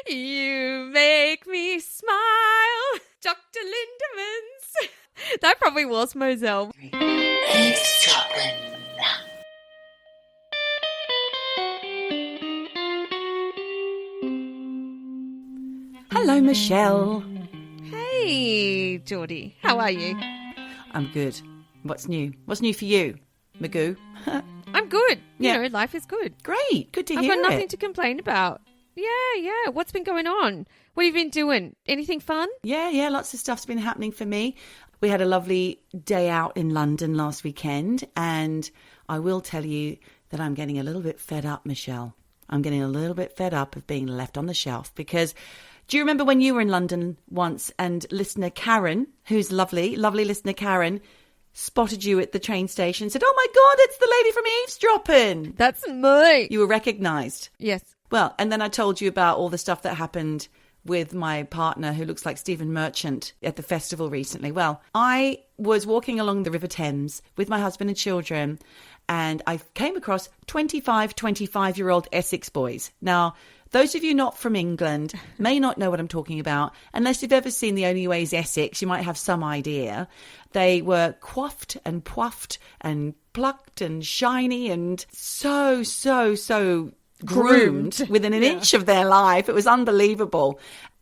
You make me smile, Dr. Lindemans. That probably was Moselle. Eavesdroppin. Hello, Michelle. Hey, Geordie. How are you? I'm good. What's new? What's new for you, Magoo? I'm good. Yeah. You know, life is good. Great. Good to I've hear got nothing it. to complain about. Yeah. What's been going on? What have you been doing? Anything fun? Yeah. Lots of stuff's been happening for me. We had a lovely day out in London last weekend, and I will tell you that I'm getting a little bit fed up, Michelle. I'm getting a little bit fed up of being left on the shelf because... Do you remember when you were in London once and listener Karen, who's lovely listener Karen, spotted you at the train station and said, "Oh my God, it's the lady from Eavesdroppin." That's me. You were recognised. Yes. Well, and then I told you about all the stuff that happened with my partner who looks like Stephen Merchant at the festival recently. Well, I was walking along the River Thames with my husband and children, and I came across 25-year-old Essex boys. Now, those of you not from England may not know what I'm talking about. Unless you've ever seen The Only Way is Essex, you might have some idea. They were coiffed and puffed and plucked and shiny and so groomed within an inch of their life. It was unbelievable.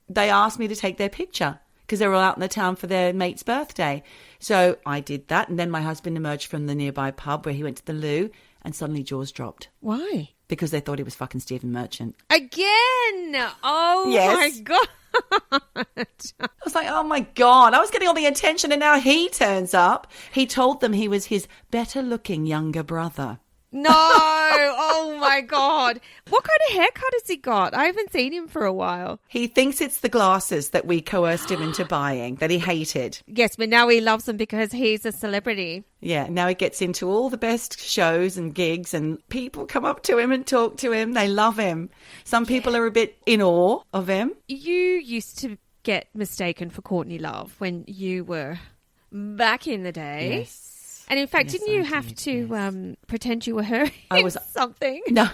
They asked me to take their picture because they were all out in the town for their mate's birthday. So I did that. And then my husband emerged from the nearby pub where he went to the loo, and suddenly jaws dropped. Why? Because they thought he was fucking Stephen Merchant. Again! Oh, Yes. my God. I was like, oh my God, I was getting all the attention and now he turns up. He told them he was his better looking younger brother. No! Oh, my God. What kind of haircut has he got? I haven't seen him for a while. He thinks it's the glasses that we coerced him into buying that he hated. Yes, but now he loves them because he's a celebrity. Yeah, now he gets into all the best shows and gigs and people come up to him and talk to him. They love him. Some people are a bit in awe of him. You used to get mistaken for Courtney Love when you were back in the day. Yes. And in fact, Yes, didn't you I have did, to pretend you were her I in was something? No,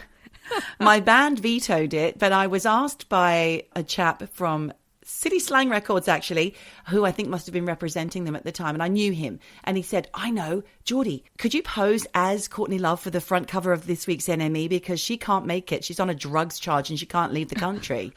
my band vetoed it, but I was asked by a chap from City Slang Records, actually, who I think must have been representing them at the time, and I knew him. And he said, "I know, Geordie, could you pose as Courtney Love for the front cover of this week's NME because she can't make it. She's on a drugs charge and she can't leave the country."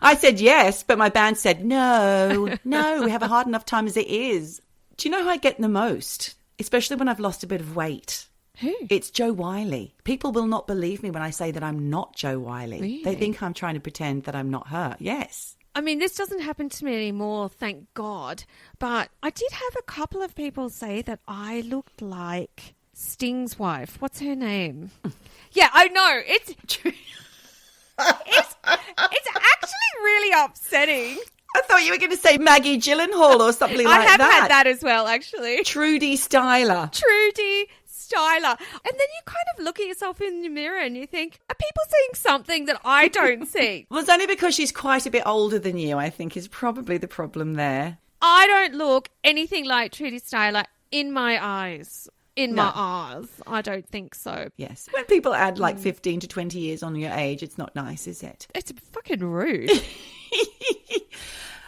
I said yes, but my band said, no, we have a hard enough time as it is. Do you know who I get the most? Especially when I've lost a bit of weight. Who? It's Jo Wiley. People will not believe me when I say that I'm not Jo Wiley. Really? They think I'm trying to pretend that I'm not her. Yes. I mean, this doesn't happen to me anymore, thank God. But I did have a couple of people say that I looked like Sting's wife. What's her name? Yeah, I know. It's actually really upsetting. I thought you were going to say Maggie Gyllenhaal or something like that. I have had that as well, actually. Trudy Styler. Trudy Styler. And then you kind of look at yourself in the mirror and you think, are people seeing something that I don't see? Well, it's only because she's quite a bit older than you, I think, is probably the problem there. I don't look anything like Trudy Styler in my eyes. My eyes. I don't think so. Yes. When people add like 15 to 20 years on your age, it's not nice, is it? It's fucking rude.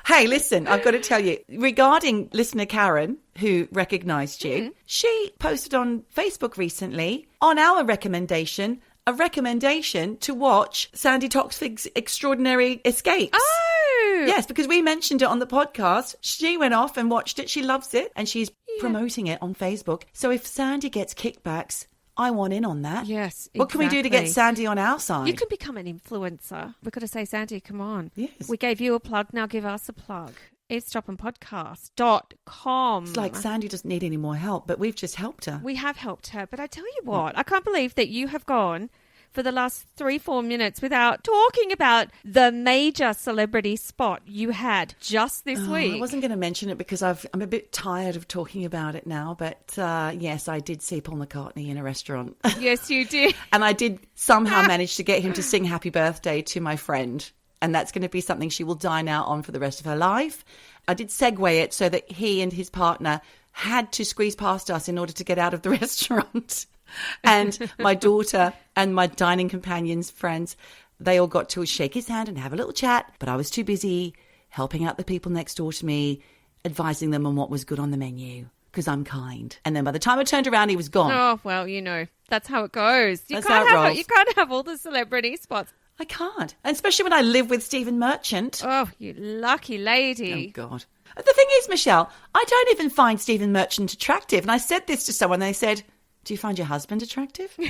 Hey, listen, I've got to tell you, regarding listener Karen, who recognised you, she posted on Facebook recently, on our recommendation, a recommendation to watch Sandy Toksvig's Extraordinary Escapes. Oh! Yes, because we mentioned it on the podcast. She went off and watched it. She loves it. And she's promoting it on Facebook. So if Sandy gets kickbacks, I want in on that. Yes, exactly. What can we do to get Sandy on our side? You can become an influencer. We've got to say, Sandy, come on. Yes. We gave you a plug, now give us a plug. Eavesdroppinpodcast.com. It's like Sandy doesn't need any more help, but we've just helped her. We have helped her. But I tell you what, I can't believe that you have gone for the last 3-4 minutes without talking about the major celebrity spot you had just this week. I wasn't going to mention it because I'm a bit tired of talking about it now, but yes, I did see Paul McCartney in a restaurant. Yes, you did. And I did somehow manage to get him to sing Happy Birthday to my friend. And that's going to be something she will dine out on for the rest of her life. I did segue it so that he and his partner had to squeeze past us in order to get out of the restaurant. And my daughter and my dining companions' friends they all got to shake his hand and have a little chat, but I was too busy helping out the people next door to me, advising them on what was good on the menu, because I'm kind. And then by the time I turned around, he was gone. Oh, well, that's how it goes. That's how it rolls. You can't have all the celebrity spots. I can't. And especially when I live with Stephen Merchant. Oh, you lucky lady. Oh, God. The thing is, Michelle, I don't even find Stephen Merchant attractive. And I said this to someone, they said, do you find your husband attractive? The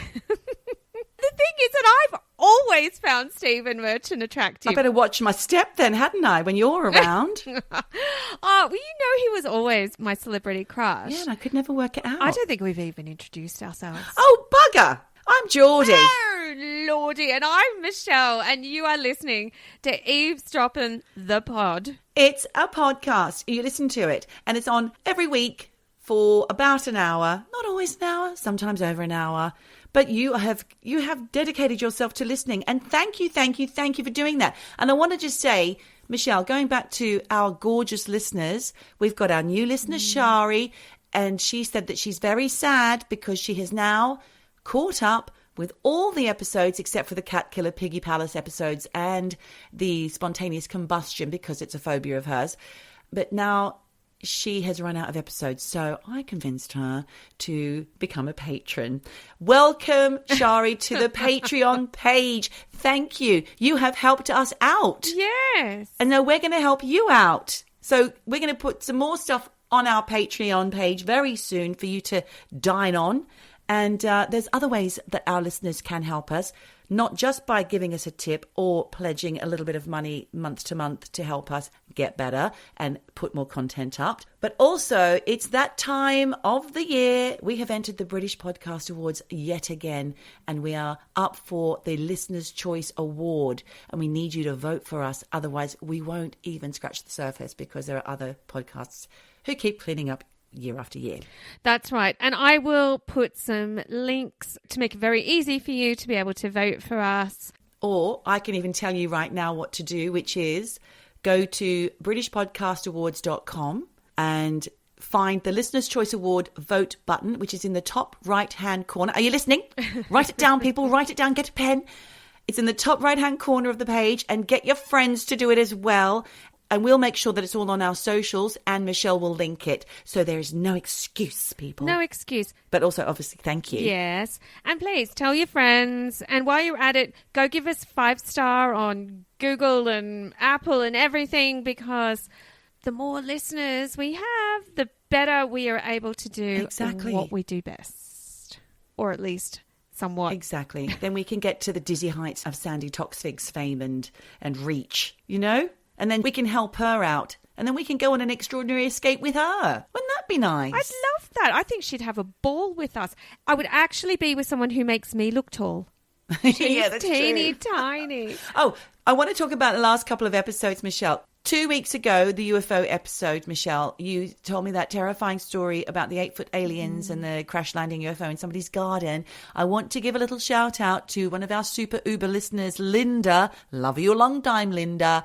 thing is that I've always found Stephen Merchant attractive. I better watch my step then, hadn't I, when you're around? Well, he was always my celebrity crush. Yeah, and I could never work it out. I don't think we've even introduced ourselves. Oh, bugger! I'm Geordie. Oh, Lordy, and I'm Michelle, and you are listening to Eavesdroppin, the pod. It's a podcast. You listen to it, and it's on every week for about an hour. Not always an hour, sometimes over an hour. But you have dedicated yourself to listening, and thank you for doing that. And I want to just say, Michelle, going back to our gorgeous listeners, we've got our new listener, Shari, and she said that she's very sad because she has now caught up with all the episodes except for the Cat Killer Piggy Palace episodes and the spontaneous combustion because it's a phobia of hers. But now she has run out of episodes, so I convinced her to become a patron. Welcome, Shari, to the Patreon page. Thank you. You have helped us out. Yes. And now we're going to help you out. So we're going to put some more stuff on our Patreon page very soon for you to dine on. And there's other ways that our listeners can help us, not just by giving us a tip or pledging a little bit of money month to month to help us get better and put more content up. But also, it's that time of the year. We have entered the British Podcast Awards yet again, and we are up for the Listener's Choice Award. And we need you to vote for us. Otherwise, we won't even scratch the surface because there are other podcasts who keep cleaning up year after year. That's right. And I will put some links to make it very easy for you to be able to vote for us. Or I can even tell you right now what to do, which is go to BritishPodcastAwards.com and find the Listener's Choice Award vote button, which is in the top right-hand corner. Are you listening? Write it down, people. Write it down. Get a pen. It's in the top right-hand corner of the page, and get your friends to do it as well. And we'll make sure that it's all on our socials, and Michelle will link it. So there is no excuse, people. No excuse. But also, obviously, thank you. Yes. And please tell your friends. And while you're at it, go give us 5-star on Google and Apple and everything, because the more listeners we have, the better we are able to do what we do best. Or at least somewhat. Exactly. Then we can get to the dizzy heights of Sandy Toksvig's fame and reach, you know? And then we can help her out. And then we can go on an extraordinary escape with her. Wouldn't that be nice? I'd love that. I think she'd have a ball with us. I would actually be with someone who makes me look tall. She's yeah, that's teeny true. tiny. Oh, I want to talk about the last couple of episodes, Michelle. 2 weeks ago, the UFO episode, Michelle, you told me that terrifying story about the 8-foot aliens and the crash landing UFO in somebody's garden. I want to give a little shout out to one of our super uber listeners, Linda. Love you a long time, Linda.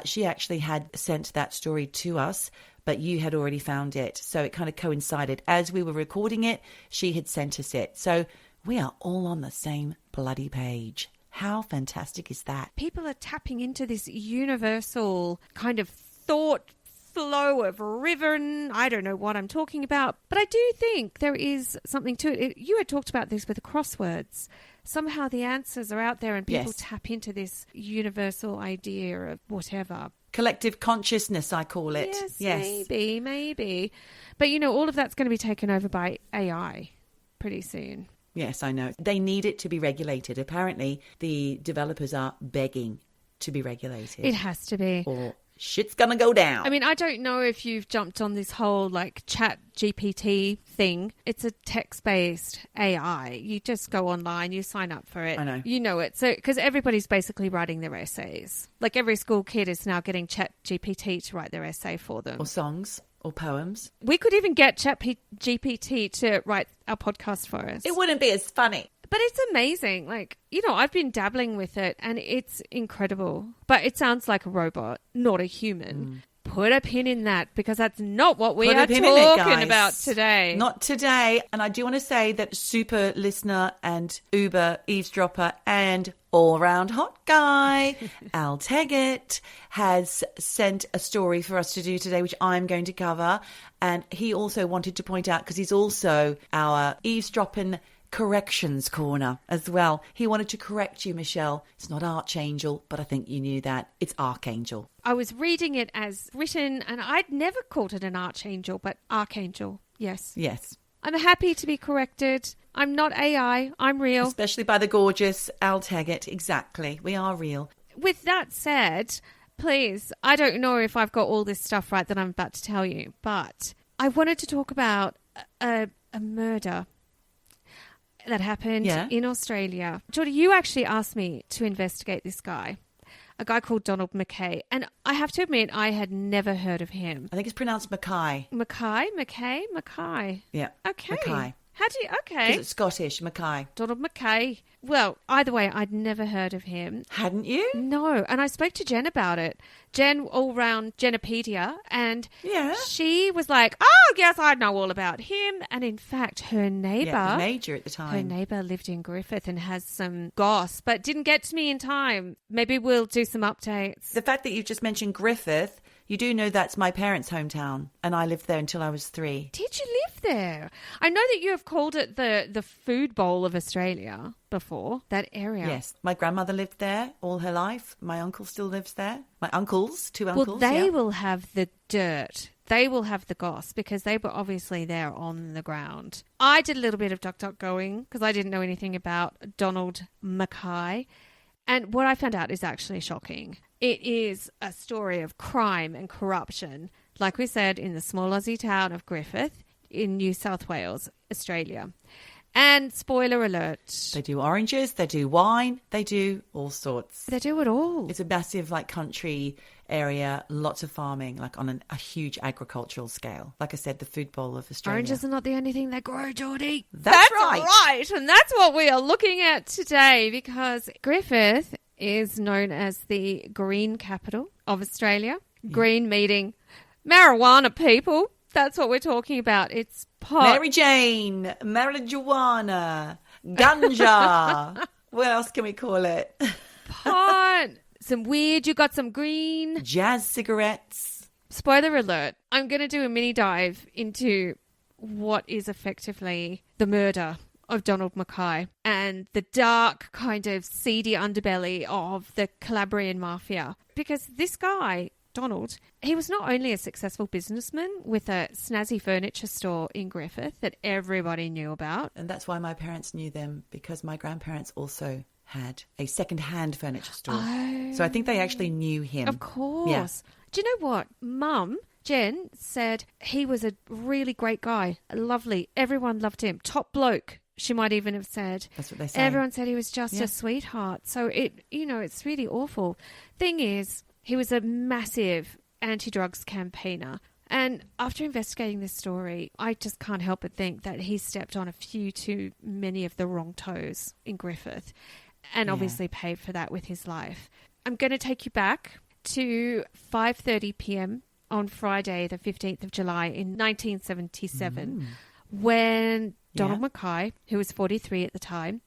She actually had sent that story to us, but you had already found it. So it kind of coincided. As we were recording it, she had sent us it. So we are all on the same bloody page. How fantastic is that? People are tapping into this universal kind of thought flow of river. I don't know what I'm talking about, but I do think there is something to it. You had talked about this with the crosswords. Somehow the answers are out there and people tap into this universal idea of whatever. Collective consciousness, I call it. Yes. Maybe. But, all of that's going to be taken over by AI pretty soon. Yes, I know. They need it to be regulated. Apparently, the developers are begging to be regulated. It has to be. Or shit's going to go down. I mean, I don't know if you've jumped on this whole chat GPT thing. It's a text-based AI. You just go online, you sign up for it. I know. You know it. So, because everybody's basically writing their essays. Every school kid is now getting chat GPT to write their essay for them. Or songs. Or poems. We could even get ChatGPT to write our podcast for us. It wouldn't be as funny. But it's amazing. I've been dabbling with it and it's incredible. But it sounds like a robot, not a human. Put a pin in that, because that's not what we are talking about today. Not today. And I do want to say that super listener and Uber eavesdropper and all-round hot guy, Al Teggett, has sent a story for us to do today, which I'm going to cover. And he also wanted to point out, because he's also our Eavesdroppin corrections corner as well. He wanted to correct you, Michelle. It's not Archangel, but I think you knew that. It's Archangel. I was reading it as written, and I'd never called it an Archangel, but Archangel, yes. Yes. I'm happy to be corrected. I'm not AI. I'm real. Especially by the gorgeous Al Teggett. Exactly. We are real. With that said, please, I don't know if I've got all this stuff right that I'm about to tell you, but I wanted to talk about a murder that happened in Australia. Geordie, you actually asked me to investigate this guy, a guy called Donald Mackay. And I have to admit, I had never heard of him. I think it's pronounced Mackay. Mackay. Yeah. Okay. Mackay. How do you... Okay. Because it's Scottish, Mackay. Donald Mackay. Well, either way, I'd never heard of him. Hadn't you? No. And I spoke to Jen about it. Jen, all round Jenipedia. And she was like, oh, yes, I know all about him. And in fact, her neighbour... Yeah, major at the time. Her neighbour lived in Griffith and has some goss, but didn't get to me in time. Maybe we'll do some updates. The fact that you've just mentioned Griffith... You do know that's my parents' hometown, and I lived there until I was 3. Did you live there? I know that you have called it the food bowl of Australia before, that area. Yes. My grandmother lived there all her life. My uncle still lives there. My uncles, 2 uncles. Well, they will have the dirt. They will have the goss because they were obviously there on the ground. I did a little bit of going because I didn't know anything about Donald Mackay. And what I found out is actually shocking. It is a story of crime and corruption, like we said, in the small Aussie town of Griffith in New South Wales, Australia. And spoiler alert. They do oranges, they do wine, they do all sorts. They do it all. It's a massive country area, lots of farming, on a huge agricultural scale. Like I said, the food bowl of Australia. Oranges are not the only thing they grow, Geordie. That's right. Right. And that's what we are looking at today because Griffith is known as the green capital of Australia. Yeah. Green meaning marijuana, people. That's what we're talking about. It's pot. Mary Jane, marijuana, ganja. What else can we call it? Pot. Some weed. You got some green. Jazz cigarettes. Spoiler alert. I'm going to do a mini dive into what is effectively the murder of Donald Mackay and the dark kind of seedy underbelly of the Calabrian MAFIA. Because this guy, Donald, he was not only a successful businessman with a snazzy furniture store in Griffith that everybody knew about. And that's why my parents knew them, because my grandparents also had a second-hand furniture store. Oh. So I think they actually knew him. Of course. Yeah. Do you know what? Mum, Jen, said he was a really great guy. Lovely. Everyone loved him. Top bloke. She might even have said. That's what they say. Everyone said he was just a sweetheart. So it's really awful. Thing is, he was a massive anti-drugs campaigner. And after investigating this story, I just can't help but think that he stepped on a few too many of the wrong toes in Griffith and obviously paid for that with his life. I'm going to take you back to 5:30 p.m. on Friday, the 15th of July in 1977, when Donald Mackay, who was 43 at the time,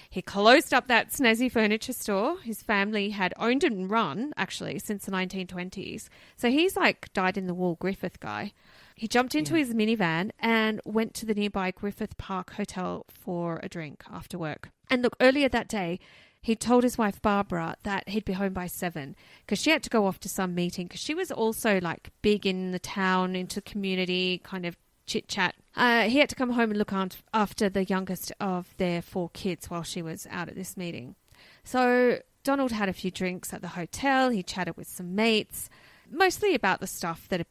he closed up that snazzy furniture store his family had owned and run, actually, since the 1920s. So he's like dyed-in-the-wool Griffith guy. He jumped into his minivan and went to the nearby Griffith Park Hotel for a drink after work. And look, earlier that day, he told his wife Barbara that he'd be home by 7 because she had to go off to some meeting because she was also like big in the town, into community kind of chit-chat. He had to come home and look after the youngest of their 4 kids while she was out at this meeting. So Donald had a few drinks at the hotel. He chatted with some mates, mostly about the stuff that,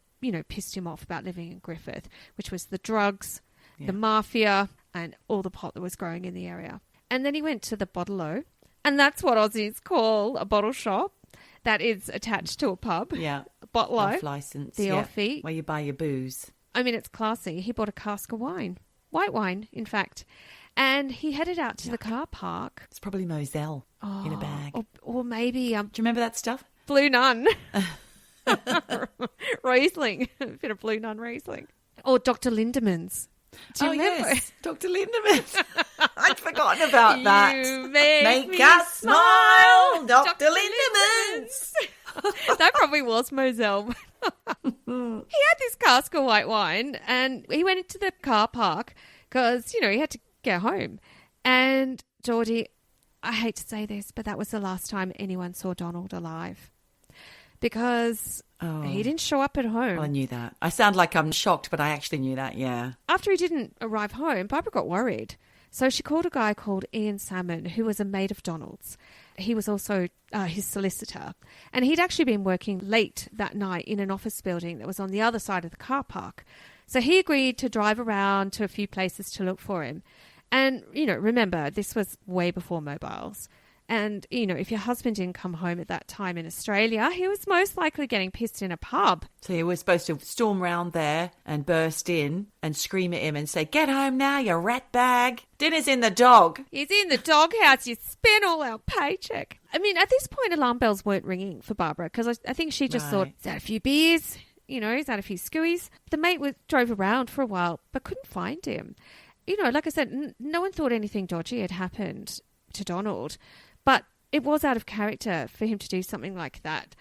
pissed him off about living in Griffith, which was the drugs, the mafia, and all the pot that was growing in the area. And then he went to the bottle-o, and that's what Aussies call a bottle shop that is attached to a pub. Yeah. A bottle-o. Off license. The offie. Where you buy your booze. I mean, it's classy. He bought a cask of wine. White wine, in fact. And he headed out to the car park. It's probably Moselle in a bag. Or maybe... do you remember that stuff? Blue Nun. Riesling. A bit of Blue Nun Riesling. Or Dr. Lindemans. Do you remember? Yes, Dr. Lindemann. I'd forgotten about that. You make me us smile, Dr. Dr. Lindemann. That probably was Moselle. He had this cask of white wine and he went into the car park because, you know, he had to get home. And Geordie, I hate to say this, but that was the last time anyone saw Donald alive. Because he didn't show up at home. Well, I knew that. I sound like I'm shocked, but I actually knew that, yeah. After he didn't arrive home, Barbara got worried. So she called a guy called Ian Salmon, who was a mate of Donald's. He was also his solicitor. And he'd actually been working late that night in an office building that was on the other side of the car park. So he agreed to drive around to a few places to look for him. And, you know, remember, this was way before mobiles. And, you know, if your husband didn't come home at that time in Australia, he was most likely getting pissed in a pub. So you were supposed to storm round there and burst in and scream at him and say, "Get home now, you rat bag. Dinner's in the dog." He's in the doghouse. You spent all our paycheck. I mean, at this point, alarm bells weren't ringing for Barbara because I think she just thought, he's had a few beers, you know, he's had a few skewies. The mate drove around for a while but couldn't find him. You know, like I said, no one thought anything dodgy had happened to Donald. But it was out of character for him to do something like that.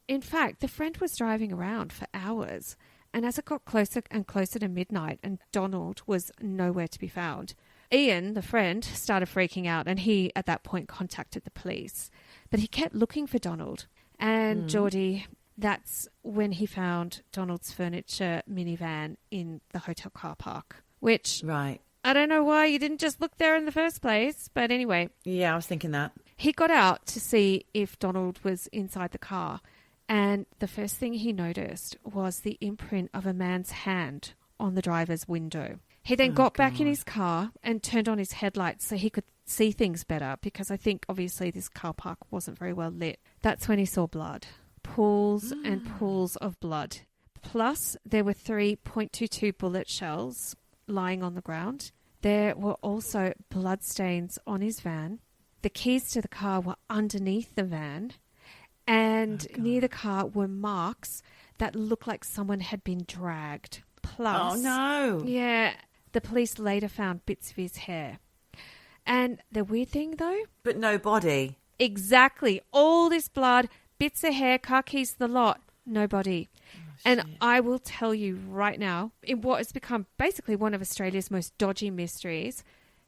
In fact, the friend was driving around for hours. And as it got closer and closer to midnight and Donald was nowhere to be found, Ian, the friend, started freaking out and he, at that point, contacted the police. But he kept looking for Donald. And Geordie, that's when he found Donald's furniture minivan in the hotel car park, which... Right. I don't know why you didn't just look there in the first place. But anyway... Yeah, I was thinking that. He got out to see if Donald was inside the car, and the first thing he noticed was the imprint of a man's hand on the driver's window. He then got back in his car and turned on his headlights so he could see things better, because I think obviously this car park wasn't very well lit. That's when he saw blood. Pools and pools of blood. Plus, there were 3 .22 bullet shells lying on the ground. There were also bloodstains on his van. The keys to the car were underneath the van, and near the car were marks that looked like someone had been dragged. Plus, oh no. Yeah, the police later found bits of his hair. And the weird thing though? But no body. Exactly. All this blood, bits of hair, car keys, the lot, no body. And I will tell you right now, in what has become basically one of Australia's most dodgy mysteries,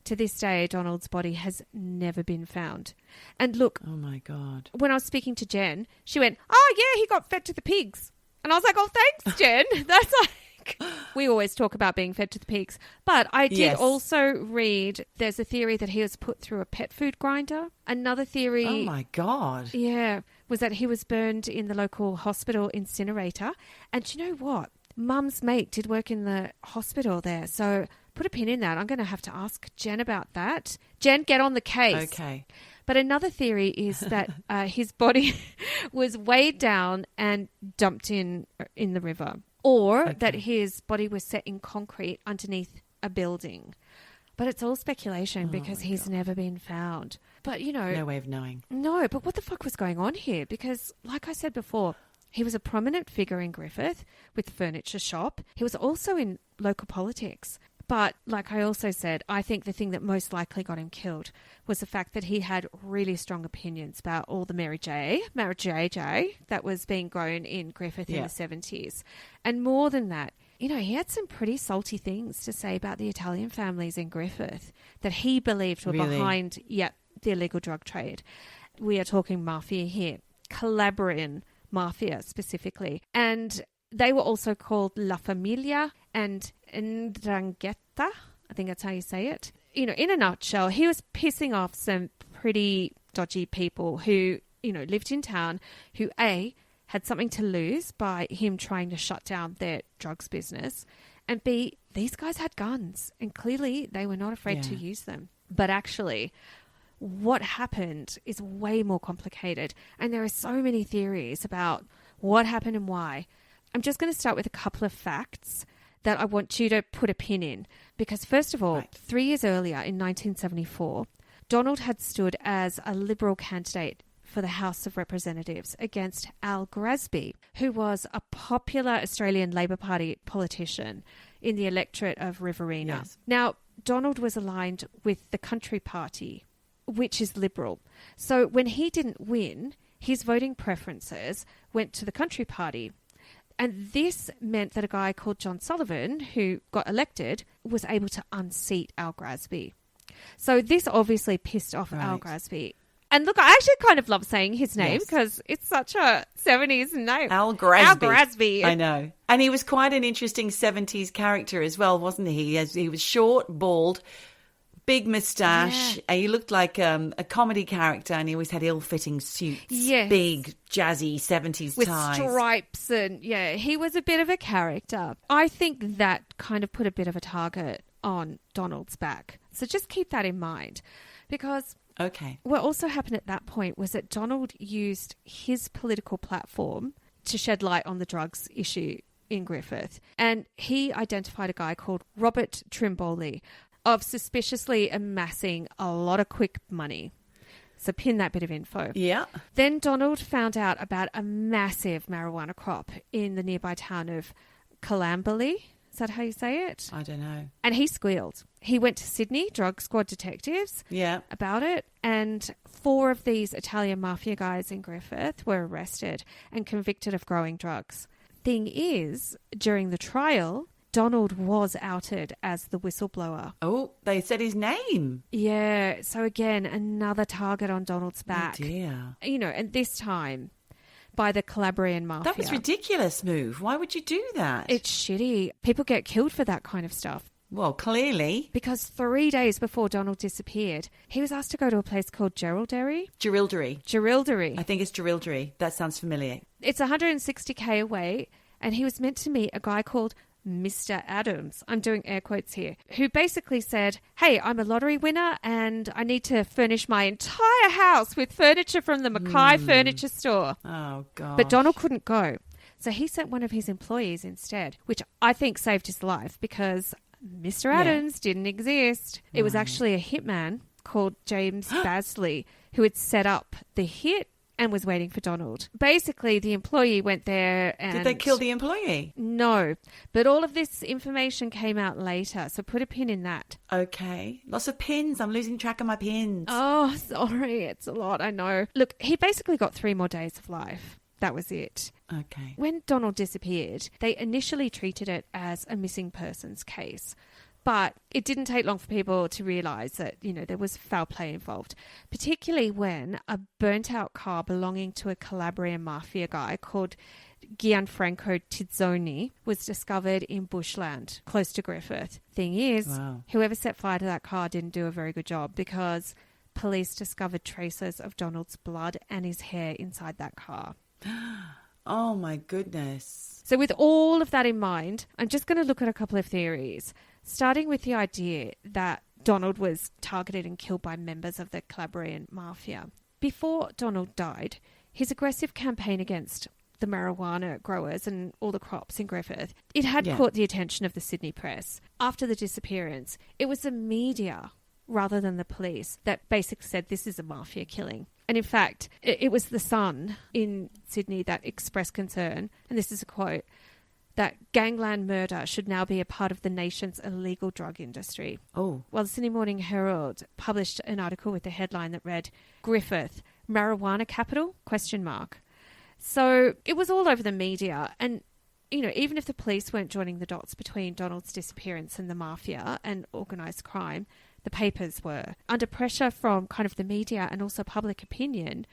to this day, Donald's body has never been found. And look, oh my God. When I was speaking to Jen, she went, "Oh yeah, he got fed to the pigs." And I was like, "Oh, thanks, Jen." That's like, we always talk about being fed to the pigs. But I did also read there's a theory that he was put through a pet food grinder. Another theory... Oh my God. Yeah, was that he was burned in the local hospital incinerator. And do you know what? Mum's mate did work in the hospital there, so... Put a pin in that. I'm going to have to ask Jen about that. Jen, get on the case. Okay. But another theory is that his body was weighed down and dumped in the river, or that his body was set in concrete underneath a building. But it's all speculation because he's never been found. But, you know... No way of knowing. No, but what the fuck was going on here? Because, like I said before, he was a prominent figure in Griffith with the furniture shop. He was also in local politics. But like I also said, I think the thing that most likely got him killed was the fact that he had really strong opinions about all the Mary J that was being grown in Griffith in the 70s. And more than that, you know, he had some pretty salty things to say about the Italian families in Griffith that he believed were behind, the illegal drug trade. We are talking mafia here, Calabrian mafia specifically. And they were also called La Familia and Ndrangheta. I think that's how you say it. You know, in a nutshell, he was pissing off some pretty dodgy people who, you know, lived in town who, A, had something to lose by him trying to shut down their drugs business, and B, these guys had guns and clearly they were not afraid to use them. But actually, what happened is way more complicated, and there are so many theories about what happened and why. I'm just going to start with a couple of facts that I want you to put a pin in. Because first of all, 3 years earlier in 1974, Donald had stood as a Liberal candidate for the House of Representatives against Al Grassby, who was a popular Australian Labor Party politician in the electorate of Riverina. Yes. Now, Donald was aligned with the Country Party, which is Liberal. So when he didn't win, his voting preferences went to the Country Party. And this meant that a guy called John Sullivan, who got elected, was able to unseat Al Grassby. So this obviously pissed off Al Grassby. And look, I actually kind of love saying his name because it's such a 70s name. Al Grassby. Al Grassby. I know. And he was quite an interesting 70s character as well, wasn't he? He was short, bald, big moustache. Yeah. He looked like a comedy character, and he always had ill-fitting suits. Yes. Big, jazzy 70s with ties. stripes, and he was a bit of a character. I think that kind of put a bit of a target on Donald's back. So just keep that in mind, because what also happened at that point was that Donald used his political platform to shed light on the drugs issue in Griffith, and he identified a guy called Robert Trimboli of suspiciously amassing a lot of quick money. So pin that bit of info. Yeah. Then Donald found out about a massive marijuana crop in the nearby town of Calabrian. Is that how you say it? I don't know. And he squealed. He went to Sydney, drug squad detectives, about it. And 4 of these Italian mafia guys in Griffith were arrested and convicted of growing drugs. Thing is, during the trial, Donald was outed as the whistleblower. Oh, they said his name. Yeah. So again, another target on Donald's back. Oh dear. And this time by the Calabrian mafia. That was a ridiculous move. Why would you do that? It's shitty. People get killed for that kind of stuff. Well, clearly. Because 3 days before Donald disappeared, he was asked to go to a place called Gerildery. I think it's Gerildery. That sounds familiar. It's 160k away, and he was meant to meet a guy called Mr. Adams, I'm doing air quotes here, who basically said, hey, I'm a lottery winner and I need to furnish my entire house with furniture from the Mackay furniture store. Oh, God. But Donald couldn't go. So he sent one of his employees instead, which I think saved his life because Mr. Adams didn't exist. It was actually a hitman called James Basley who had set up the hit and was waiting for Donald. Basically, the employee went there and... Did they kill the employee? No, but all of this information came out later, so put a pin in that. Okay. Lots of pins. I'm losing track of my pins. Oh, sorry. It's a lot, I know. Look, he basically got 3 more days of life. That was it. Okay. When Donald disappeared, they initially treated it as a missing persons case. But it didn't take long for people to realise that, there was foul play involved, particularly when a burnt-out car belonging to a Calabrian mafia guy called Gianfranco Tizzoni was discovered in bushland close to Griffith. Thing is, whoever set fire to that car didn't do a very good job because police discovered traces of Donald's blood and his hair inside that car. Oh, my goodness. So with all of that in mind, I'm just going to look at a couple of theories, starting with the idea that Donald was targeted and killed by members of the Calabrian mafia. Before Donald died, his aggressive campaign against the marijuana growers and all the crops in Griffith, it had caught the attention of the Sydney press. After the disappearance, it was the media rather than the police that basically said this is a mafia killing. And in fact, it was the Sun in Sydney that expressed concern, and this is a quote, that gangland murder should now be a part of the nation's illegal drug industry. Oh. Well, the Sydney Morning Herald published an article with a headline that read, Griffith, marijuana capital? ? So it was all over the media. And, even if the police weren't joining the dots between Donald's disappearance and the mafia and organised crime, the papers were. Under pressure from kind of the media and also public opinion,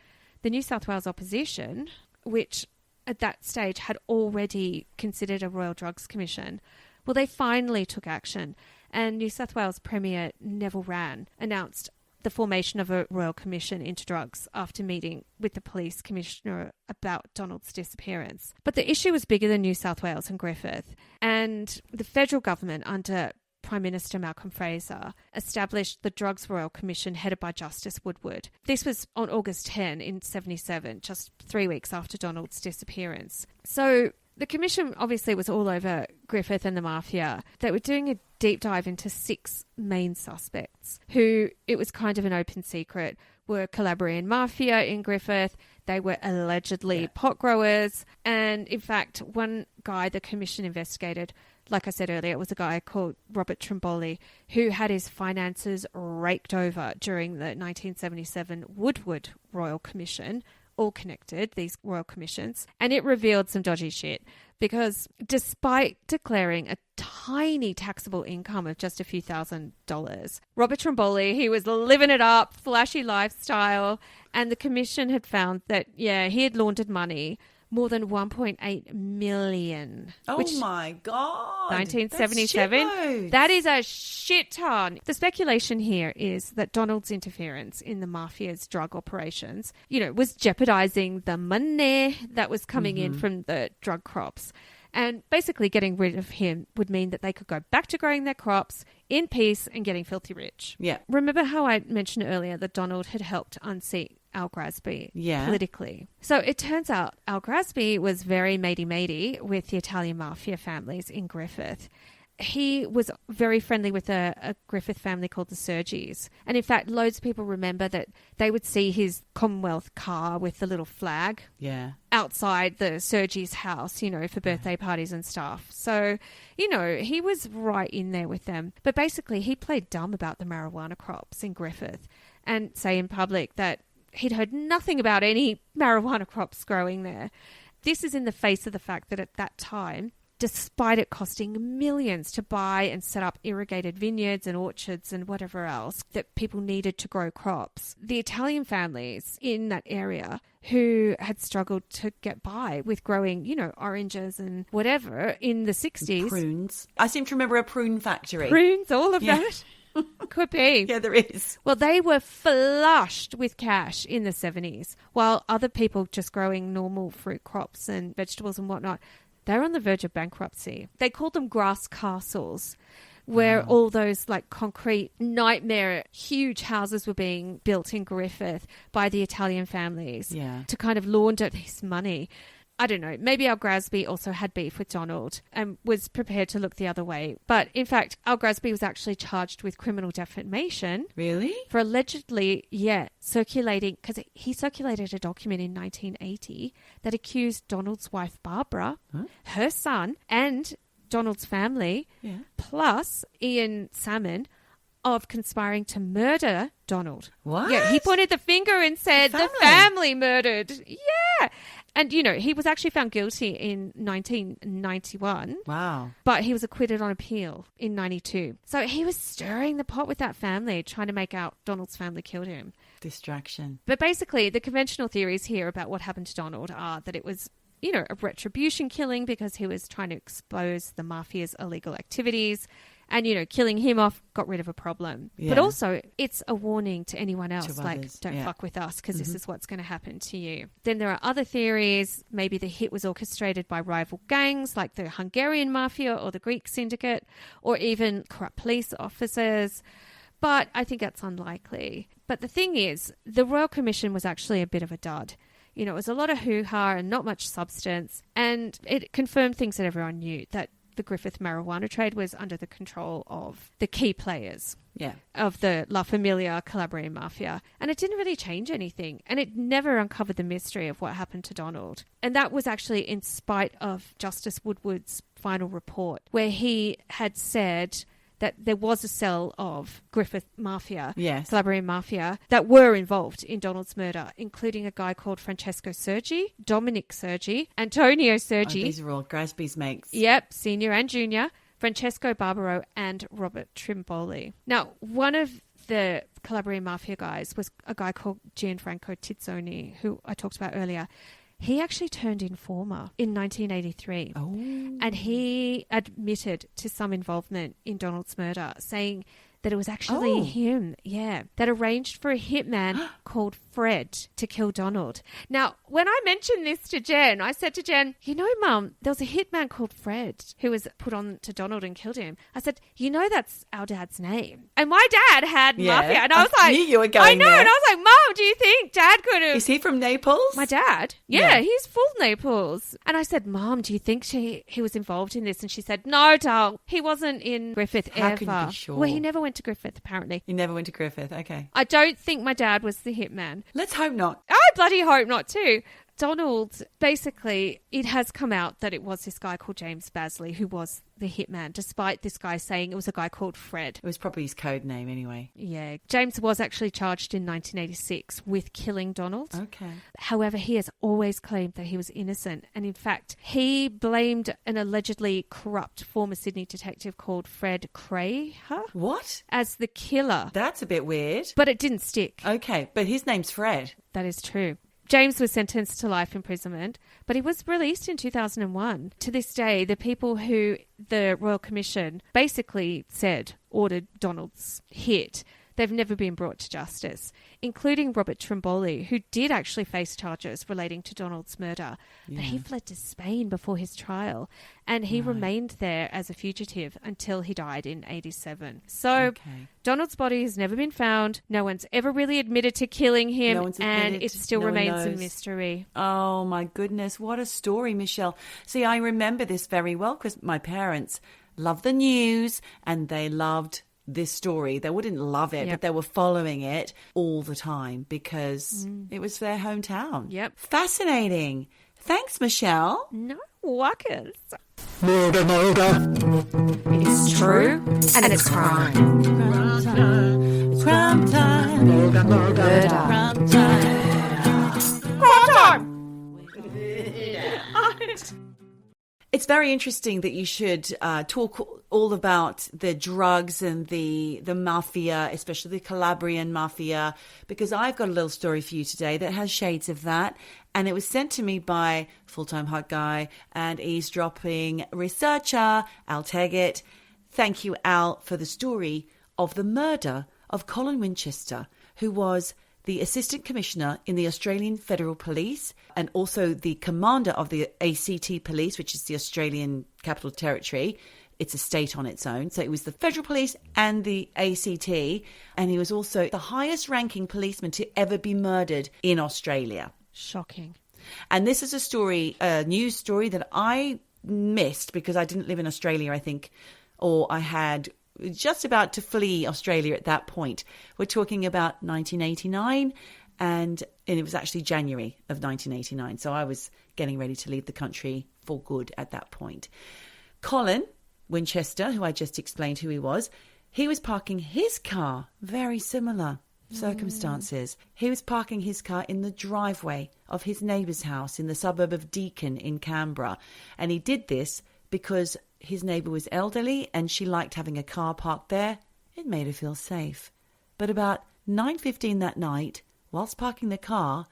the New South Wales opposition, which at that stage had already considered a Royal Drugs Commission, well, they finally took action. And New South Wales Premier Neville Wran announced the formation of a Royal Commission into drugs after meeting with the police commissioner about Donald's disappearance. But the issue was bigger than New South Wales and Griffith. And the federal government under Prime Minister Malcolm Fraser established the Drugs Royal Commission headed by Justice Woodward. This was on August 10 in 1977, just 3 weeks after Donald's disappearance. So The commission obviously was all over Griffith and the Mafia. They were doing a deep dive into 6 main suspects who, it was kind of an open secret, were Calabrian Mafia in Griffith. They were allegedly pot growers. And in fact, one guy the commission investigated, like I said earlier, it was a guy called Robert Trimboli, who had his finances raked over during the 1977 Woodward Royal Commission, all connected, these royal commissions, and it revealed some dodgy shit because despite declaring a tiny taxable income of just a few $1,000s, Robert Trimboli, he was living it up, flashy lifestyle, and the commission had found that, he had laundered money, more than 1.8 million. Oh my God. 1977. That is a shit ton. The speculation here is that Donald's interference in the Mafia's drug operations, was jeopardizing the money that was coming in from the drug crops. And basically getting rid of him would mean that they could go back to growing their crops in peace and getting filthy rich. Yeah. Remember how I mentioned earlier that Donald had helped unseat Al Grassby politically. So it turns out Al Grassby was very matey-matey with the Italian Mafia families in Griffith. He was very friendly with a Griffith family called the Sergis. And in fact, loads of people remember that they would see his Commonwealth car with the little flag outside the Sergis' house, for birthday parties and stuff. So, he was right in there with them. But basically, he played dumb about the marijuana crops in Griffith and say in public that he'd heard nothing about any marijuana crops growing there. This is in the face of the fact that at that time, despite it costing millions to buy and set up irrigated vineyards and orchards and whatever else that people needed to grow crops, the Italian families in that area who had struggled to get by with growing, oranges and whatever in the 60s. Prunes. I seem to remember a prune factory. Prunes, all of that. Could be. Yeah, there is. Well, they were flushed with cash in the 70s, while other people just growing normal fruit crops and vegetables and whatnot, they're on the verge of bankruptcy. They called them grass castles, where all those concrete nightmare huge houses were being built in Griffith by the Italian families to kind of launder this money. I don't know, maybe Al Grassby also had beef with Donald and was prepared to look the other way. But in fact, Al Grassby was actually charged with criminal defamation. Really? For allegedly, circulating, because he circulated a document in 1980 that accused Donald's wife, Barbara, her son, and Donald's family, plus Ian Salmon, of conspiring to murder Donald. What? Yeah, he pointed the finger and said the family murdered. Yeah. And, he was actually found guilty in 1991. Wow. But he was acquitted on appeal in 92. So he was stirring the pot with that family, trying to make out Donald's family killed him. Distraction. But basically, the conventional theories here about what happened to Donald are that it was, a retribution killing because he was trying to expose the Mafia's illegal activities. And, killing him off got rid of a problem. Yeah. But also, it's a warning to anyone else, don't fuck with us because this is what's going to happen to you. Then there are other theories. Maybe the hit was orchestrated by rival gangs like the Hungarian Mafia or the Greek Syndicate or even corrupt police officers. But I think that's unlikely. But the thing is, the Royal Commission was actually a bit of a dud. It was a lot of hoo-ha and not much substance. And it confirmed things that everyone knew, that the Griffith marijuana trade was under the control of the key players of the La Familia Calabrian Mafia. And it didn't really change anything. And it never uncovered the mystery of what happened to Donald. And that was actually in spite of Justice Woodward's final report, where he had said that there was a cell of Griffith Mafia, Calabrian Mafia, that were involved in Donald's murder, including a guy called Francesco Sergi, Dominic Sergi, Antonio Sergi. Oh, these are all Grassby's mates. Yep, senior and junior, Francesco Barbaro and Robert Trimboli. Now, one of the Calabrian Mafia guys was a guy called Gianfranco Tizzoni, who I talked about earlier. He actually turned informer in 1983. Oh. And he admitted to some involvement in Donald's murder, saying that it was actually him, that arranged for a hitman called Fred to kill Donald. Now, when I mentioned this to Jen, I said to Jen, you know, Mum, there was a hitman called Fred who was put on to Donald and killed him. I said, you know, that's our dad's name. And my dad had MAFIA. And I was like, knew you were going I know. there. And I was like, Mum, do you think Dad could have... Is he from Naples? My dad? Yeah, he's full Naples. And I said, Mum, do you think he was involved in this? And she said, no, Dal, he wasn't in Griffith ever. How can you be sure? Well, he never went to Griffith, apparently. He never went to Griffith. Okay. I don't think my dad was the hitman. Let's hope not. I bloody hope not too. Donald, basically, it has come out that it was this guy called James Basley who was the hitman, despite this guy saying it was a guy called Fred. It was probably his code name anyway. Yeah. James was actually charged in 1986 with killing Donald. Okay. However, he has always claimed that he was innocent. And in fact, he blamed an allegedly corrupt former Sydney detective called Fred Craher What? as the killer. That's a bit weird. But it didn't stick. Okay, but his name's Fred. That is true. James was sentenced to life imprisonment, but he was released in 2001. To this day, the people who the Royal Commission basically said ordered Donald's hit, they've never been brought to justice, including Robert Trimboli, who did actually face charges relating to Donald's murder. Yeah. But he fled to Spain before his trial, and he remained there as a fugitive until he died in 1987. So Donald's body has never been found. No one's ever really admitted to killing him, and it still remains a mystery. Oh, my goodness. What a story, Michelle. See, I remember this very well because my parents love the news and they loved this story. They wouldn't love it, but they were following it all the time because it was their hometown. Yep. Fascinating. Thanks, Michelle. No workers. Murder, murder. It's true and it's crime. Crime time. It's crime time. Murder, murder. Murder. Crime time. Crime time! It's very interesting that you should talk all about the drugs and the mafia, especially the Calabrian mafia, because I've got a little story for you today that has shades of that. And it was sent to me by full-time hot guy and eavesdropping researcher, Al Teggett. Thank you, Al, for the story of the murder of Colin Winchester, who was the Assistant Commissioner in the Australian Federal Police and also the Commander of the ACT Police, which is the Australian Capital Territory. It's a state on its own. So it was the Federal Police and the ACT. And he was also the highest ranking policeman to ever be murdered in Australia. Shocking. And this is a news story that I missed because I didn't live in Australia, I think, or I had just about to flee Australia at that point. We're talking about 1989, and it was actually January of 1989. So I was getting ready to leave the country for good at that point. Colin Winchester, who I just explained who he was parking his car, very similar circumstances. He was parking his car in the driveway of his neighbour's house in the suburb of Deakin in Canberra. And he did this because his neighbour was elderly and she liked having a car parked there. It made her feel safe. But about 9:15 that night, whilst parking the car,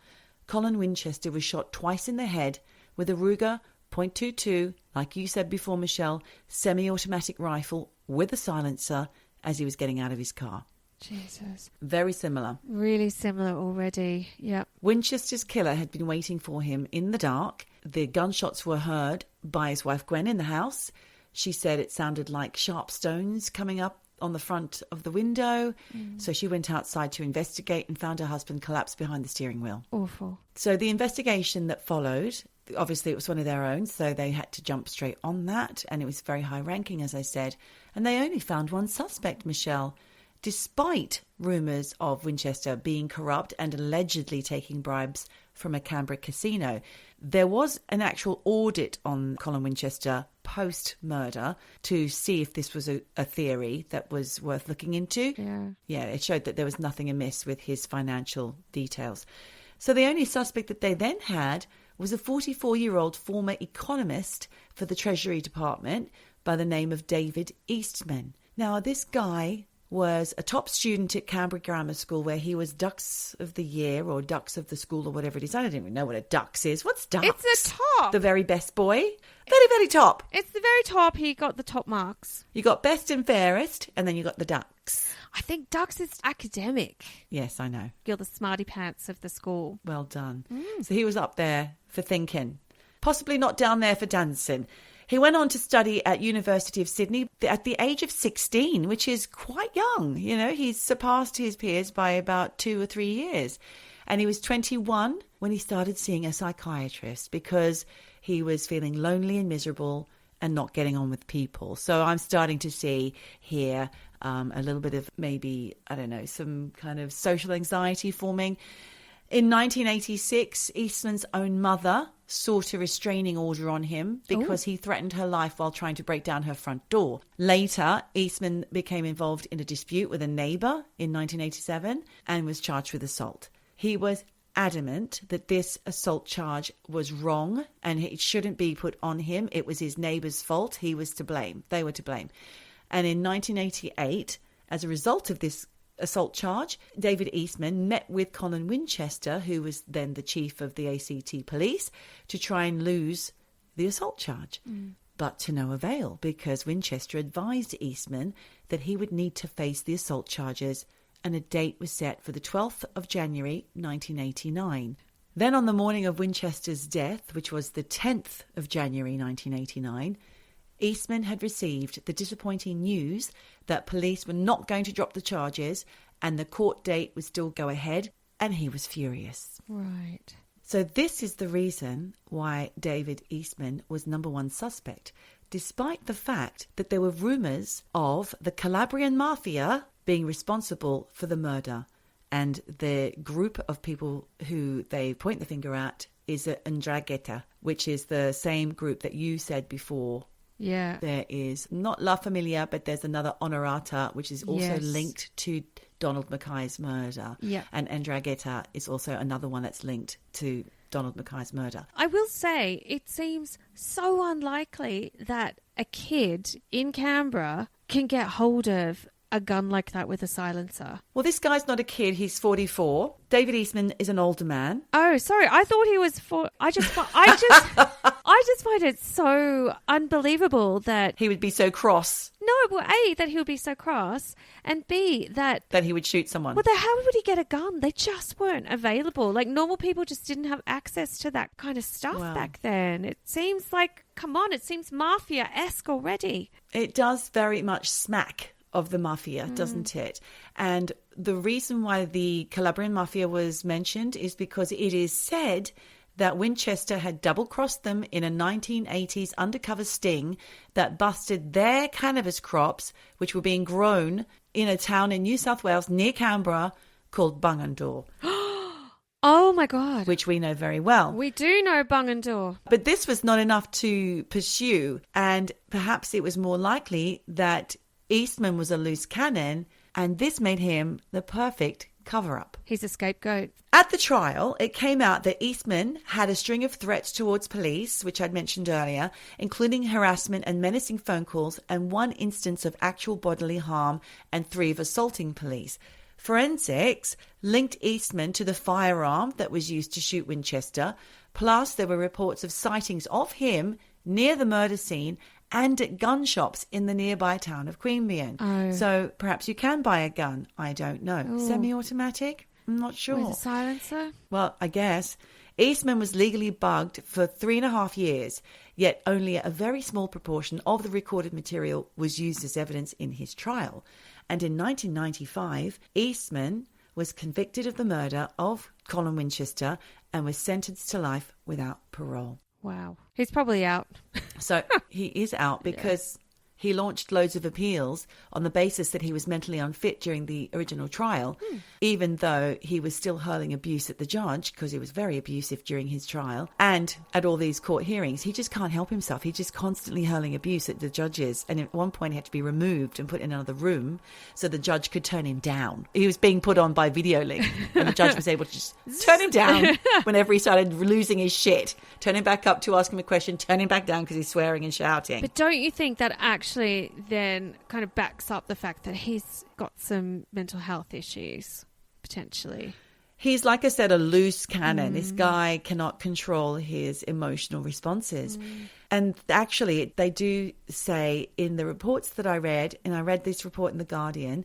Colin Winchester was shot twice in the head with a Ruger .22, like you said before, Michelle, semi-automatic rifle with a silencer as he was getting out of his car. Jesus. Very similar. Really similar already. Yep. Winchester's killer had been waiting for him in the dark. The gunshots were heard by his wife Gwen in the house. She said it sounded like sharp stones coming up on the front of the window. So she went outside to investigate and found her husband collapsed behind the steering wheel. Awful. So the investigation that followed, obviously it was one of their own, so they had to jump straight on that. And it was very high ranking, as I said. And they only found one suspect, Michelle, despite rumours of Winchester being corrupt and allegedly taking bribes from a Canberra casino. There was an actual audit on Colin Winchester post-murder to see if this was a theory that was worth looking into. Yeah, it showed that there was nothing amiss with his financial details. So the only suspect that they then had was a 44-year-old former economist for the Treasury Department by the name of David Eastman. Now, this guy was a top student at Canberra Grammar School where he was Dux of the Year or Dux of the School or whatever it is. I don't even know what a Dux is. What's Dux? It's the top. The very best boy? Very, very top. It's the very top. He got the top marks. You got best and fairest, and then you got the Dux. Dux. I think Dux is academic. Yes, I know. You're the smarty pants of the school. Well done. So he was up there for thinking, possibly not down there for dancing. He went on to study at University of Sydney at the age of 16, which is quite young. You know, he's surpassed his peers by about 2 or 3 years. And he was 21 when he started seeing a psychiatrist because he was feeling lonely and miserable and not getting on with people. So I'm starting to see here a little bit of maybe, I don't know, some kind of social anxiety forming. In 1986, Eastman's own mother sought a restraining order on him because he threatened her life while trying to break down her front door. Later, Eastman became involved in a dispute with a neighbour in 1987 and was charged with assault. He was adamant that this assault charge was wrong and it shouldn't be put on him. It was his neighbour's fault. He was to blame. They were to blame. And in 1988, as a result of this assault charge, David Eastman met with Colin Winchester, who was then the chief of the ACT police, to try and lose the assault charge. But to no avail, because Winchester advised Eastman that he would need to face the assault charges, and a date was set for the 12th of January 1989. Then on the morning of Winchester's death, which was the 10th of January 1989, Eastman had received the disappointing news that police were not going to drop the charges and the court date would still go ahead, and he was furious. Right. So this is the reason why David Eastman was number one suspect, despite the fact that there were rumours of the Calabrian MAFIA being responsible for the murder. And the group of people who they point the finger at is the 'Ndrangheta, which is the same group that you said before. Yeah. There is not La Familia, but there's another Honorata, which is also linked to Donald Mackay's murder. Yeah. And 'Ndrangheta is also another one that's linked to Donald Mackay's murder. I will say it seems so unlikely that a kid in Canberra can get hold of a gun like that with a silencer. Well, this guy's not a kid. He's 44. David Eastman is an older man. Oh, sorry. I thought he was I just find it so unbelievable that He would be so cross no, well, A, that he would be so cross, and B, that he would shoot someone. well, then how would he get a gun? They just weren't available. Like normal people just didn't have access to that kind of stuff back then. It seems like, come on, it seems mafia-esque already. It does very much smack of the mafia, doesn't it? And the reason why the Calabrian mafia was mentioned is because it is said that Winchester had double-crossed them in a 1980s undercover sting that busted their cannabis crops, which were being grown in a town in New South Wales near Canberra called Bungendore. Oh, my God. Which we know very well. We do know Bungendore. But this was not enough to pursue, and perhaps it was more likely that Eastman was a loose cannon, and this made him the perfect cover-up. He's a scapegoat. At the trial, it came out that Eastman had a string of threats towards police, which I'd mentioned earlier, including harassment and menacing phone calls, and one instance of actual bodily harm and 3 of assaulting police. Forensics linked Eastman to the firearm that was used to shoot Winchester, plus there were reports of sightings of him near the murder scene and at gun shops in the nearby town of Queanbeyan. Oh. So perhaps you can buy a gun. I don't know. Ooh. Semi-automatic? I'm not sure. With a silencer? Well, I guess. Eastman was legally bugged for 3.5 years, yet only a very small proportion of the recorded material was used as evidence in his trial. And in 1995, Eastman was convicted of the murder of Colin Winchester and was sentenced to life without parole. Wow. He's probably out. So he is out because he launched loads of appeals on the basis that he was mentally unfit during the original trial, even though he was still hurling abuse at the judge because he was very abusive during his trial. And at all these court hearings, he just can't help himself. He's just constantly hurling abuse at the judges. And at one point, he had to be removed and put in another room so the judge could turn him down. He was being put on by video link, and the judge was able to just turn him down whenever he started losing his shit. Turn him back up to ask him a question, turn him back down because he's swearing and shouting. But don't you think that actually then kind of backs up the fact that he's got some mental health issues, potentially? He's, like I said, a loose cannon. This guy cannot control his emotional responses. And actually, they do say in the reports that I read, and I read this report in The Guardian,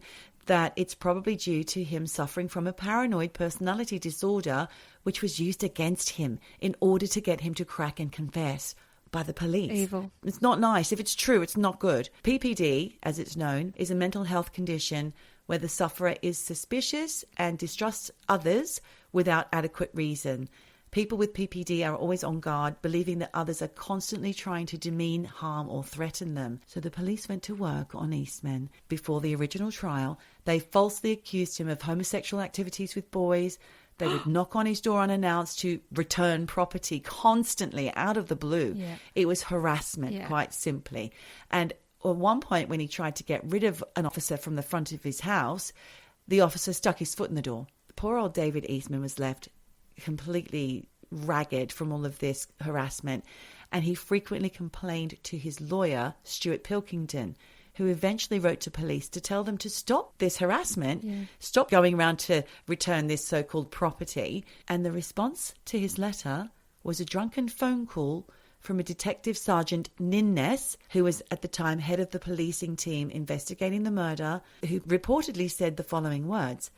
that it's probably due to him suffering from a paranoid personality disorder, which was used against him in order to get him to crack and confess by the police. Evil. It's not nice. If it's true, it's not good. PPD, as it's known, is a mental health condition where the sufferer is suspicious and distrusts others without adequate reason. People with PPD are always on guard, believing that others are constantly trying to demean, harm or threaten them. So the police went to work on Eastman. Before the original trial, they falsely accused him of homosexual activities with boys. They would knock on his door unannounced to return property constantly out of the blue. Yeah. It was harassment, quite simply. And at one point when he tried to get rid of an officer from the front of his house, the officer stuck his foot in the door. Poor old David Eastman was left completely ragged from all of this harassment, and he frequently complained to his lawyer, Stuart Pilkington, who eventually wrote to police to tell them to stop this harassment, stop going around to return this so-called property. And the response to his letter was a drunken phone call from a Detective Sergeant Ninnes, who was at the time head of the policing team investigating the murder, who reportedly said the following words: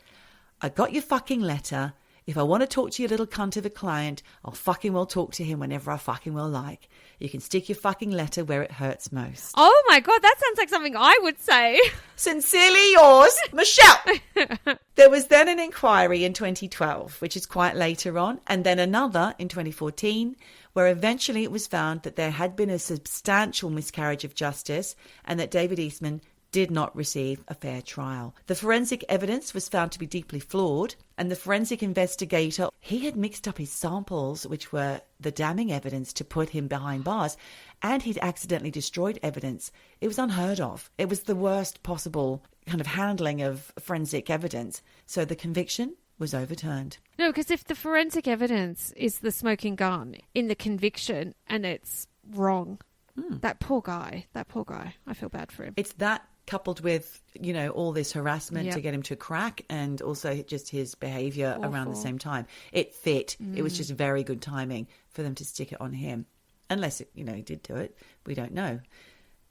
"I got your fucking letter. If I want to talk to your little cunt of a client, I'll fucking well talk to him whenever I fucking well like. You can stick your fucking letter where it hurts most." Oh my God, that sounds like something I would say. Sincerely yours, Michelle. There was then an inquiry in 2012, which is quite later on, and then another in 2014, where eventually it was found that there had been a substantial miscarriage of justice and that David Eastman did not receive a fair trial. The forensic evidence was found to be deeply flawed, and the forensic investigator, he had mixed up his samples, which were the damning evidence to put him behind bars, and he'd accidentally destroyed evidence. It was unheard of. It was the worst possible kind of handling of forensic evidence. So the conviction was overturned. No, because if the forensic evidence is the smoking gun in the conviction and it's wrong, that poor guy, I feel bad for him. It's that coupled with, you know, all this harassment to get him to crack, and also just his behaviour around the same time. It fit. It was just very good timing for them to stick it on him. Unless, you know, he did do it. We don't know.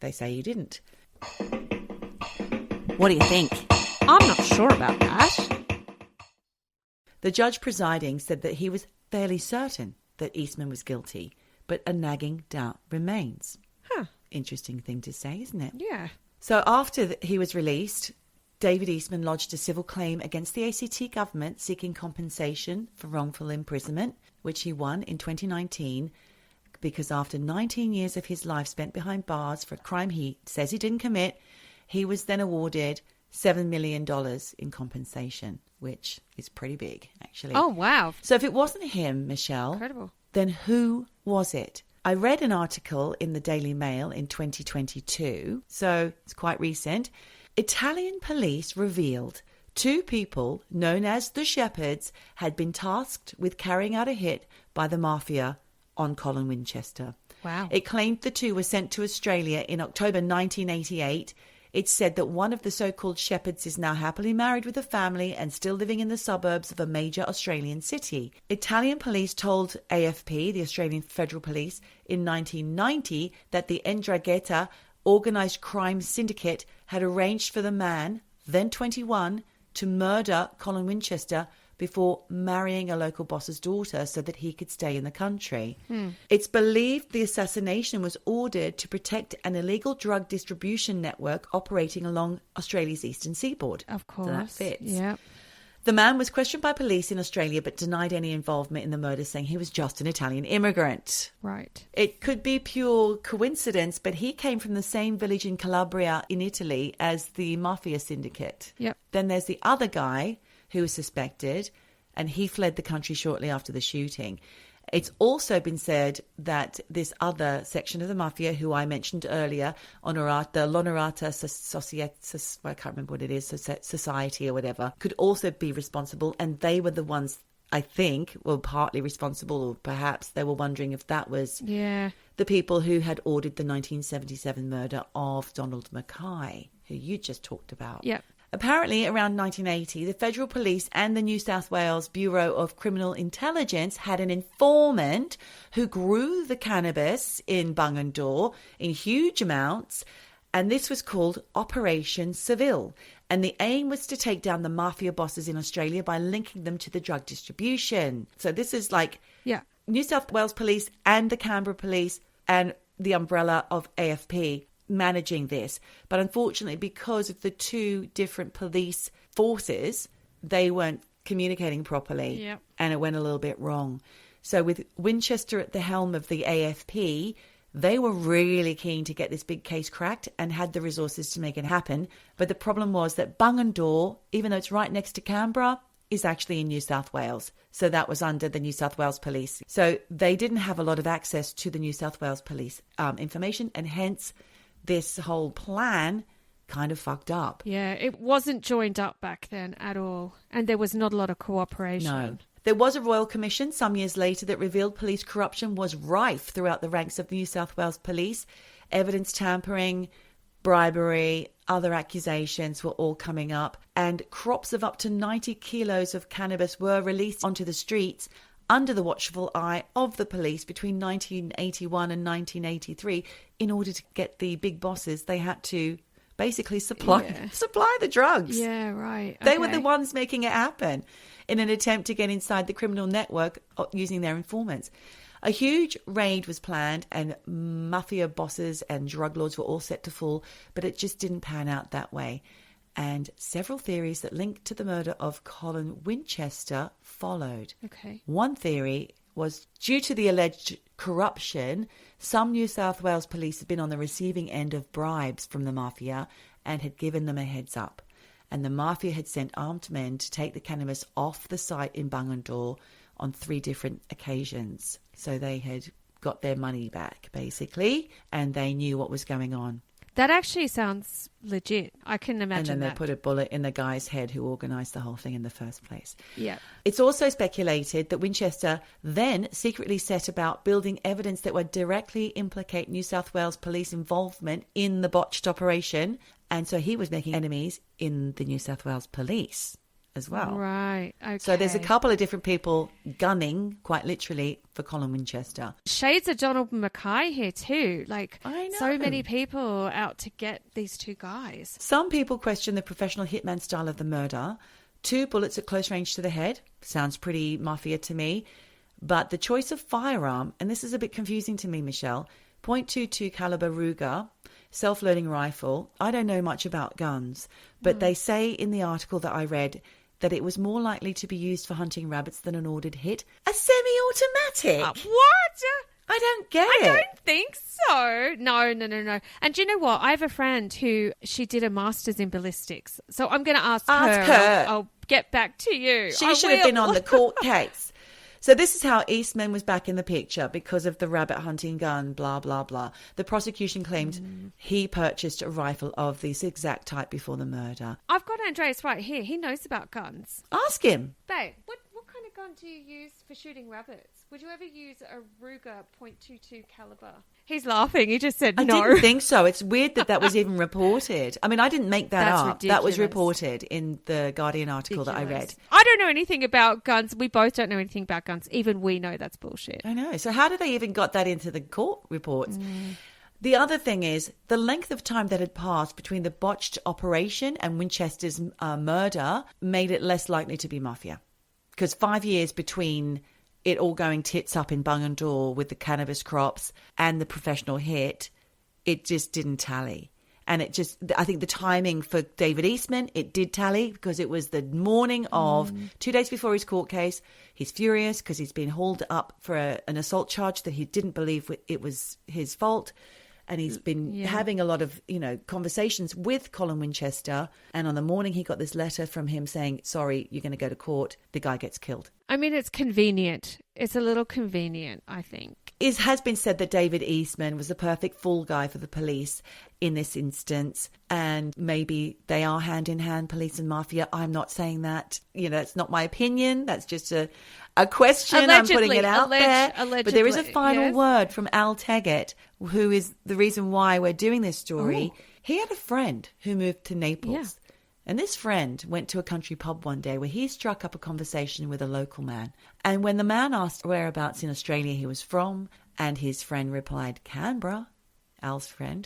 They say he didn't. What do you think? I'm not sure about that. The judge presiding said that he was fairly certain that Eastman was guilty, but a nagging doubt remains. Huh. Interesting thing to say, isn't it? Yeah. So after he was released, David Eastman lodged a civil claim against the ACT government seeking compensation for wrongful imprisonment, which he won in 2019 because after 19 years of his life spent behind bars for a crime he says he didn't commit, he was then awarded $7 million in compensation, which is pretty big, actually. Oh, wow. So if it wasn't him, Michelle, Incredible. then who was it? I read an article in the Daily Mail in 2022, so it's quite recent. Italian police revealed 2 people known as the Shepherds had been tasked with carrying out a hit by the MAFIA on Colin Winchester. Wow. It claimed the 2 were sent to Australia in October 1988. It said that one of the so-called Shepherds is now happily married with a family and still living in the suburbs of a major Australian city. Italian police told AFP, the Australian Federal Police, in 1990 that the 'Ndrangheta organised crime syndicate had arranged for the man, then 21, to murder Colin Winchester before marrying a local boss's daughter so that he could stay in the country. It's believed the assassination was ordered to protect an illegal drug distribution network operating along Australia's eastern seaboard. Of course. So that fits. Yeah. The man was questioned by police in Australia but denied any involvement in the murder, saying he was just an Italian immigrant. Right. It could be pure coincidence, but he came from the same village in Calabria in Italy as the MAFIA syndicate. Yep. Then there's the other guy who was suspected, and he fled the country shortly after the shooting. It's also been said that this other section of the mafia, who I mentioned earlier, L'Onorata Society, I can't remember what it is, Society or whatever, could also be responsible. And they were the ones, I think, were partly responsible, or perhaps they were wondering if that was the people who had ordered the 1977 murder of Donald Mackay, who you just talked about. Yep. Apparently, around 1980, the Federal Police and the New South Wales Bureau of Criminal Intelligence had an informant who grew the cannabis in Bungendore in huge amounts And this was called Operation Seville. And the aim was to take down the mafia bosses in Australia by linking them to the drug distribution. So this is like New South Wales Police and the Canberra Police and the umbrella of AFP managing this. But unfortunately, because of the two different police forces, they weren't communicating properly and it went a little bit wrong. So with Winchester at the helm of the AFP, they were really keen to get this big case cracked and had the resources to make it happen. But the problem was that Bungendore, even though it's right next to Canberra, is actually in New South Wales. So that was under the New South Wales Police. So they didn't have a lot of access to the New South Wales Police information, and hence this whole plan kind of fucked up. Yeah, it wasn't joined up back then at all. And there was not a lot of cooperation. No. There was a royal commission some years later that revealed police corruption was rife throughout the ranks of the New South Wales Police. Evidence tampering, bribery, other accusations were all coming up. And crops of up to 90 kilos of cannabis were released onto the streets under the watchful eye of the police between 1981 and 1983. In order to get the big bosses, they had to basically supply the drugs. Yeah, right. They were the ones making it happen in an attempt to get inside the criminal network using their informants. A huge raid was planned and mafia bosses and drug lords were all set to fall, but it just didn't pan out that way. And several theories that linked to the murder of Colin Winchester followed. Okay. One theory was due to the alleged corruption, some New South Wales police had been on the receiving end of bribes from the mafia and had given them a heads up. And the mafia had sent armed men to take the cannabis off the site in Bungendore on 3 different occasions. So they had got their money back, basically, and they knew what was going on. That actually sounds legit. I can imagine that. And then they put a bullet in the guy's head who organised the whole thing in the first place. Yeah. It's also speculated that Winchester then secretly set about building evidence that would directly implicate New South Wales police involvement in the botched operation. And so he was making enemies in the New South Wales police as well. Right. Okay. So there's a couple of different people gunning, quite literally, for Colin Winchester. Shades of Donald Mackay here too. Like, I know. so many people out to get these two guys. Some people question the professional hitman style of the murder. 2 bullets at close range to the head. Sounds pretty mafia to me. But the choice of firearm, and this is a bit confusing to me, Michelle, .22 caliber Ruger, self-loading rifle. I don't know much about guns, but they say in the article that I read that it was more likely to be used for hunting rabbits than an ordered hit. A semi-automatic? What? I don't get it. I don't think so. No. And do you know what? I have a friend who she did a master's in ballistics. So I'm going to ask her. I'll get back to you. She should have been on the court case. So this is how Eastman was back in the picture because of the rabbit hunting gun, blah, blah, blah. The prosecution claimed he purchased a rifle of this exact type before the murder. I've got Andreas right here. He knows about guns. Ask him. Babe, what kind of gun do you use for shooting rabbits? Would you ever use a Ruger .22 caliber? He's laughing. He just said no. I didn't think so. It's weird that was even reported. I mean, I didn't make that up. Ridiculous. That was reported in the Guardian article that I read. I don't know anything about guns. We both don't know anything about guns. Even we know that's bullshit. I know. So how did they even got that into the court reports? The other thing is the length of time that had passed between the botched operation and Winchester's murder made it less likely to be mafia. Because 5 years between it all going tits up in Bungendore with the cannabis crops and the professional hit, it just didn't tally. And I think the timing for David Eastman, it did tally because it was the morning of 2 days before his court case. He's furious because he's been hauled up for an assault charge that he didn't believe it was his fault. And he's been having a lot of, conversations with Colin Winchester. And on the morning he got this letter from him saying, sorry, you're going to go to court. The guy gets killed. I mean, it's convenient. It's a little convenient, I think. It has been said that David Eastman was the perfect fall guy for the police in this instance. And maybe they are hand in hand, police and mafia. I'm not saying that. It's not my opinion. That's just a question. I'm putting it out there. But there is a final word from Al Teggett, who is the reason why we're doing this story. Ooh. He had a friend who moved to Naples. Yeah. And this friend went to a country pub one day where he struck up a conversation with a local man. And when the man asked whereabouts in Australia he was from, and his friend replied, Canberra. Al's friend,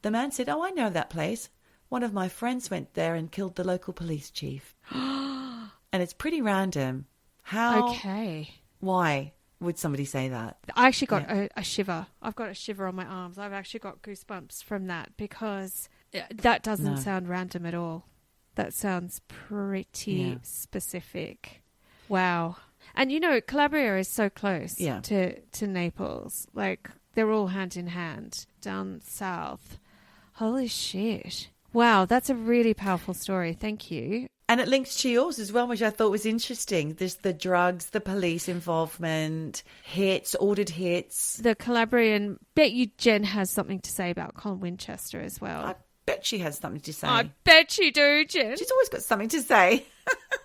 the man said, "Oh, I know that place. One of my friends went there and killed the local police chief." And it's pretty random. How? Okay. Why would somebody say that? I actually got a shiver. I've got a shiver on my arms. I've actually got goosebumps from that because that doesn't sound random at all. That sounds pretty specific. Wow. And, Calabria is so close to Naples. Like, they're all hand in hand down south. Holy shit. Wow, that's a really powerful story. Thank you. And it links to yours as well, which I thought was interesting. There's the drugs, the police involvement, ordered hits. The Calabrian, bet you Jen has something to say about Colin Winchester as well. I bet she has something to say. I bet you do, Jen. She's always got something to say.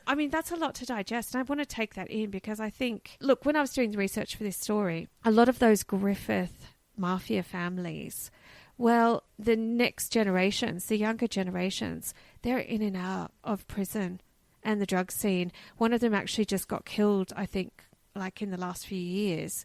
That's a lot to digest, and I want to take that in because I think, look, when I was doing the research for this story, a lot of those Griffith MAFIA families, well, the next generations, the younger generations, they're in and out of prison and the drug scene. One of them actually just got killed, I think, like in the last few years.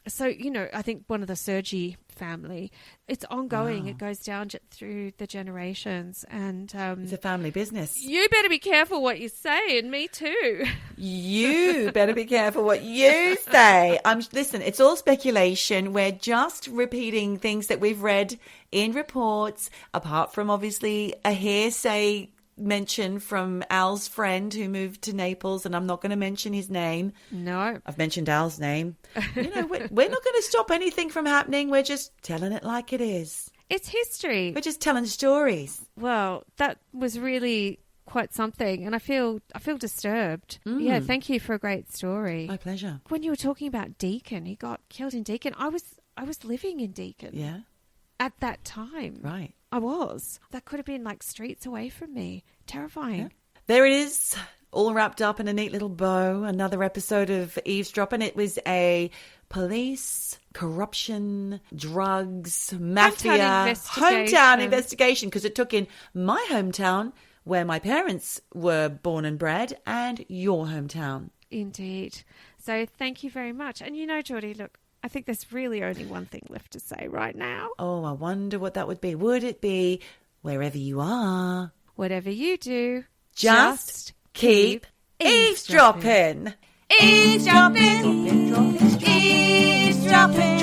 So, I think one of the Sergi family, it's ongoing. Wow. It goes down through the generations. And it's a family business. You better be careful what you say, and me too. You better be careful what you say. Listen, it's all speculation. We're just repeating things that we've read in reports, apart from obviously a hearsay mention from Al's friend who moved to Naples, and I'm not going to mention his name. No. I've mentioned Al's name. We're not going to stop anything from happening. We're just telling it like it is. It's history. We're just telling stories. Well, that was really quite something, and I feel disturbed. Yeah, thank you for a great story. My pleasure. When you were talking about Deakin, he got killed in Deakin. I was living in Deakin. Yeah. At that time. Right. I was. That could have been like streets away from me. Terrifying. Yeah. There it is, all wrapped up in a neat little bow. Another episode of Eavesdroppin. It was a police, corruption, drugs, mafia, hometown investigation, because it took in my hometown, where my parents were born and bred, and your hometown. Indeed. So thank you very much. And Geordie, look, I think there's really only one thing left to say right now. Oh, I wonder what that would be. Would it be, wherever you are, whatever you do, just keep eavesdropping. Eavesdropping. Eavesdropping. Eavesdropping.